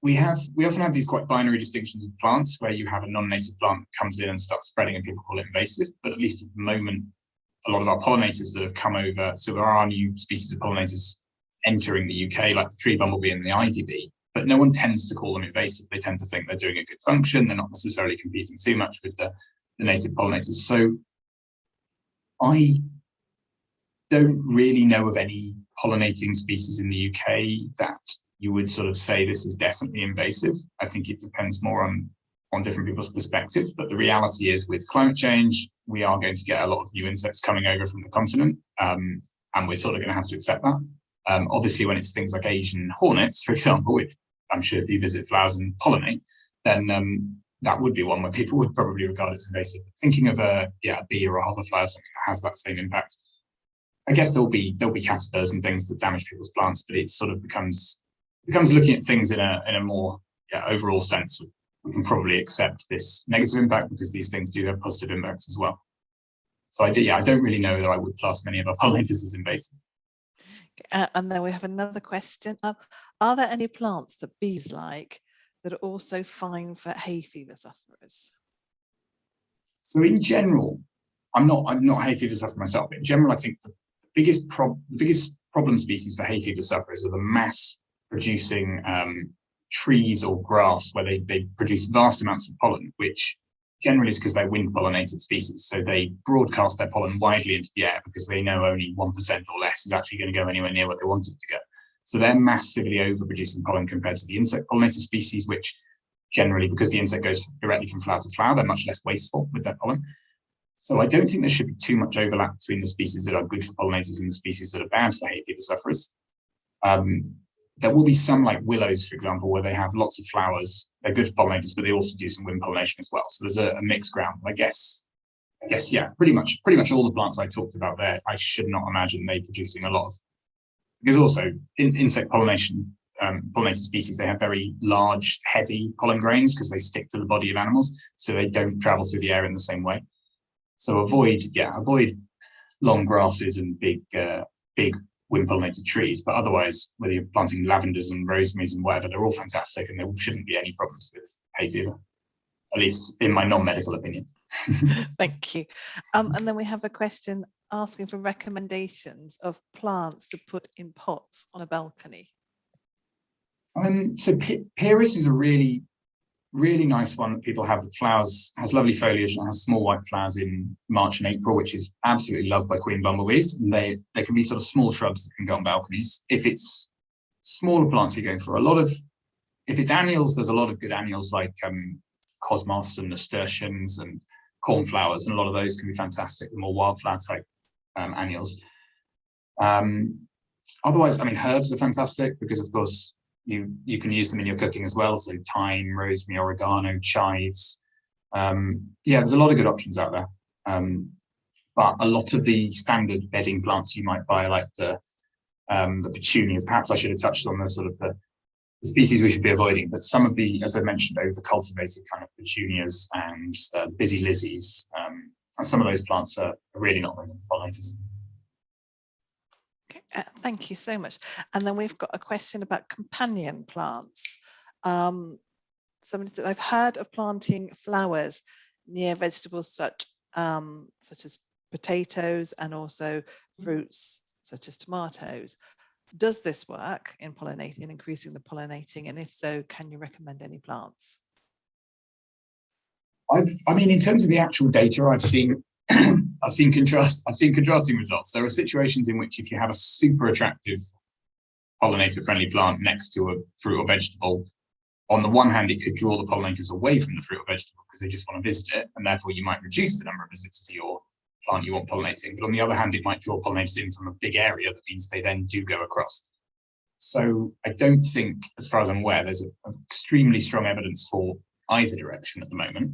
often have these quite binary distinctions of plants where you have a non-native plant that comes in and starts spreading and people call it invasive. But at least at the moment, a lot of our pollinators that have come over, so there are new species of pollinators entering the UK, like the tree bumblebee and the ivy bee, but no one tends to call them invasive. They tend to think they're doing a good function. They're not necessarily competing too much with the native pollinators. So I don't really know of any pollinating species in the UK that you would sort of say this is definitely invasive. I think it depends more on different people's perspectives, but the reality is with climate change, we are going to get a lot of new insects coming over from the continent, and we're sort of going to have to accept that. Obviously, when it's things like Asian hornets, for example, which I'm sure if you visit flowers and pollinate, then that would be one where people would probably regard as invasive. But thinking of a bee or a hoverfly, something that has that same impact, I guess there'll be caterpillars and things that damage people's plants, but it sort of becomes looking at things in a more overall sense. We can probably accept this negative impact because these things do have positive impacts as well. So I don't really know that I would class many of our pollinators as invasive. And then we have another question. Are there any plants that bees like that are also fine for hay fever sufferers? So in general, I'm not a hay fever sufferer myself, but in general, I think the biggest problem species for hay fever sufferers are the mass producing trees or grass where they produce vast amounts of pollen, which generally is because they're wind pollinated species. So they broadcast their pollen widely into the air because they know only 1% or less is actually going to go anywhere near what they want it to go. So they're massively overproducing pollen compared to the insect pollinated species, which generally, because the insect goes directly from flower to flower, they're much less wasteful with their pollen. So I don't think there should be too much overlap between the species that are good for pollinators and the species that are bad for hay fever sufferers. There will be some like willows, for example, where they have lots of flowers. They're good for pollinators, but they also do some wind pollination as well. So there's a mixed ground. I guess, yeah, pretty much all the plants I talked about there, I should not imagine they producing a lot of, because also insect pollination, pollinated species, they have very large, heavy pollen grains because they stick to the body of animals, so they don't travel through the air in the same way. So avoid long grasses and big wind pollinated trees, but otherwise, whether you're planting lavenders and rosemaries and whatever, they're all fantastic and there shouldn't be any problems with hay fever, at least in my non-medical opinion. Thank you. And then we have a question asking for recommendations of plants to put in pots on a balcony. So Pyrrhus is a really nice one that people have. The flowers has lovely foliage and has small white flowers in March and April, which is absolutely loved by queen bumblebees. And they can be sort of small shrubs that can go on balconies. If it's smaller plants, you're going for if it's annuals, there's a lot of good annuals like cosmos and nasturtiums and cornflowers, and a lot of those can be fantastic, the more wildflower type annuals. Otherwise, I mean, herbs are fantastic because, of course, you can use them in your cooking as well. So thyme, rosemary, oregano, chives. There's a lot of good options out there. But a lot of the standard bedding plants you might buy, like the petunias, perhaps I should have touched on the sort of the species we should be avoiding. But some of the, as I mentioned, over-cultivated kind of petunias and busy lizzies, and some of those plants are really not very good for pollinators. Thank you so much. And then we've got a question about companion plants. Somebody said, I've heard of planting flowers near vegetables such as potatoes and also fruits such as tomatoes. Does this work in pollinating, increasing the pollinating? And if so, can you recommend any plants? I mean, in terms of the actual data, I've seen contrasting results. There are situations in which if you have a super attractive pollinator-friendly plant next to a fruit or vegetable, on the one hand, it could draw the pollinators away from the fruit or vegetable because they just want to visit it, and therefore you might reduce the number of visits to your plant you want pollinating. But on the other hand, it might draw pollinators in from a big area. That means they then do go across. So I don't think, as far as I'm aware, there's extremely strong evidence for either direction at the moment.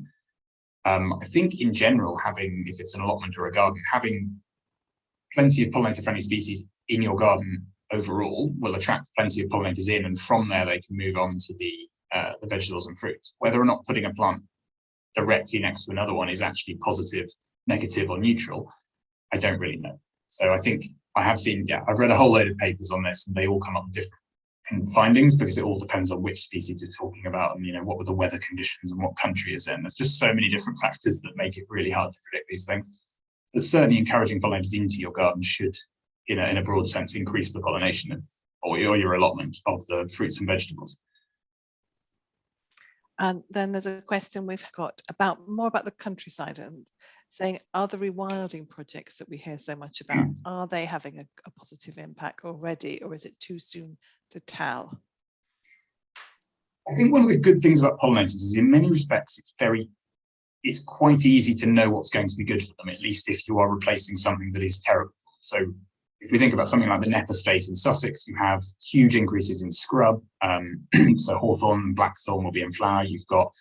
I think in general, if it's an allotment or a garden, having plenty of pollinator-friendly species in your garden overall will attract plenty of pollinators in, and from there they can move on to the vegetables and fruits. Whether or not putting a plant directly next to another one is actually positive, negative, or neutral, I don't really know. So I think I have seen, I've read a whole load of papers on this, and they all come up with different findings because it all depends on which species you're talking about, and what were the weather conditions and what country is in. There's just so many different factors that make it really hard to predict these things. But certainly encouraging pollinators into your garden should, in a broad sense, increase the pollination or your allotment of the fruits and vegetables. And then there's a question we've got more about the countryside, and saying, are the rewilding projects that we hear so much about, are they having a positive impact already, or is it too soon to tell? I think one of the good things about pollinators is, in many respects, it's quite easy to know what's going to be good for them, at least if you are replacing something that is terrible. So if we think about something like the Knepp estate in Sussex, you have huge increases in scrub. So hawthorn and blackthorn will be in flower. You've got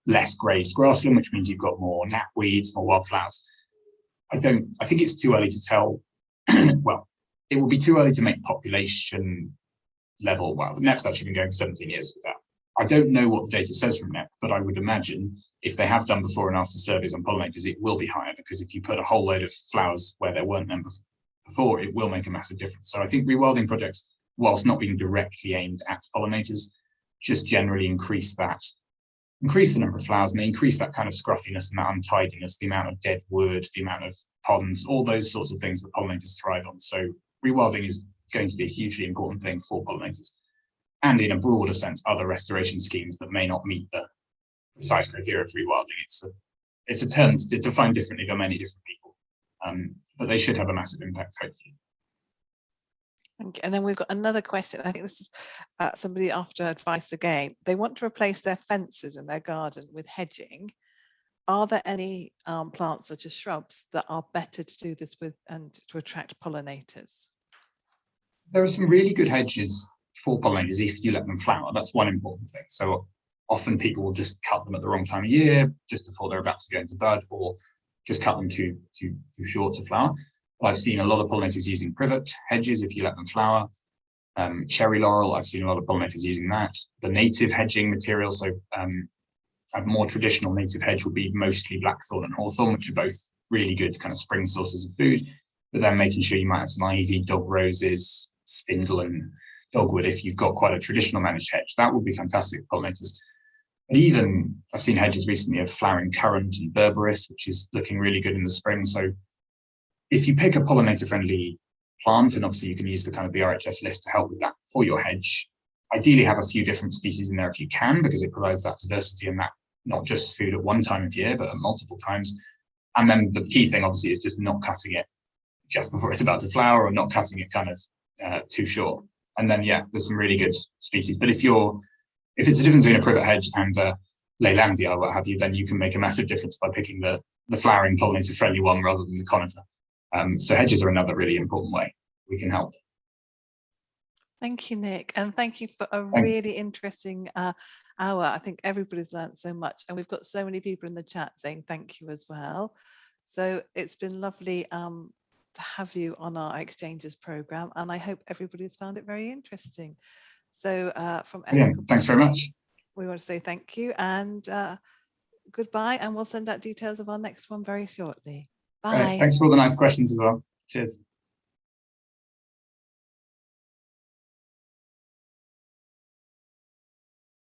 less grazed grassland, which means you've got more knapweeds, more wildflowers. I think it's too early to tell. Well, it will be too early to make population level. Well, Knepp's actually been going for 17 years with that. I don't know what the data says from Knepp, but I would imagine if they have done before and after surveys on pollinators, it will be higher, because if you put a whole load of flowers where there weren't them before, it will make a massive difference. So I think rewilding projects, whilst not being directly aimed at pollinators, just generally increase the number of flowers, and they increase that kind of scruffiness and that untidiness, the amount of dead wood, the amount of ponds, all those sorts of things that pollinators thrive on. So rewilding is going to be a hugely important thing for pollinators. And in a broader sense, other restoration schemes that may not meet the precise criteria of rewilding. It's a term defined differently by many different people, but they should have a massive impact, hopefully. And then we've got another question. I think this is somebody after advice again. They want to replace their fences in their garden with hedging. Are there any plants such as shrubs that are better to do this with and to attract pollinators? There are some really good hedges for pollinators if you let them flower. That's one important thing. So often people will just cut them at the wrong time of year, just before they're about to go into bud, or just cut them too short to flower. I've seen a lot of pollinators using privet hedges if you let them flower. Cherry laurel, I've seen a lot of pollinators using that. The native hedging material, so a more traditional native hedge will be mostly blackthorn and hawthorn, which are both really good kind of spring sources of food. But then making sure you might have some ivy, dog roses, spindle and dogwood if you've got quite a traditional managed hedge. That would be fantastic for pollinators. But even I've seen hedges recently of flowering currant and berberis, which is looking really good in the spring. So if you pick a pollinator-friendly plant, and obviously you can use the kind of the RHS list to help with that for your hedge, ideally have a few different species in there if you can, because it provides that diversity and that not just food at one time of year, but at multiple times. And then the key thing obviously is just not cutting it just before it's about to flower, or not cutting it kind of too short. And then, there's some really good species. But if it's a difference between a privet hedge and a Leylandia or what have you, then you can make a massive difference by picking the flowering pollinator-friendly one rather than the conifer. So hedges are another really important way we can help. Thank you, Nick, and thank you for a Thanks. really interesting hour. I think everybody's learned so much, and we've got so many people in the chat saying thank you as well. So it's been lovely to have you on our exchanges program, and I hope everybody's found it very interesting. So from Thanks very much. We want to say thank you and goodbye, and we'll send out details of our next one very shortly. Bye. Thanks for all the nice questions as well. Cheers.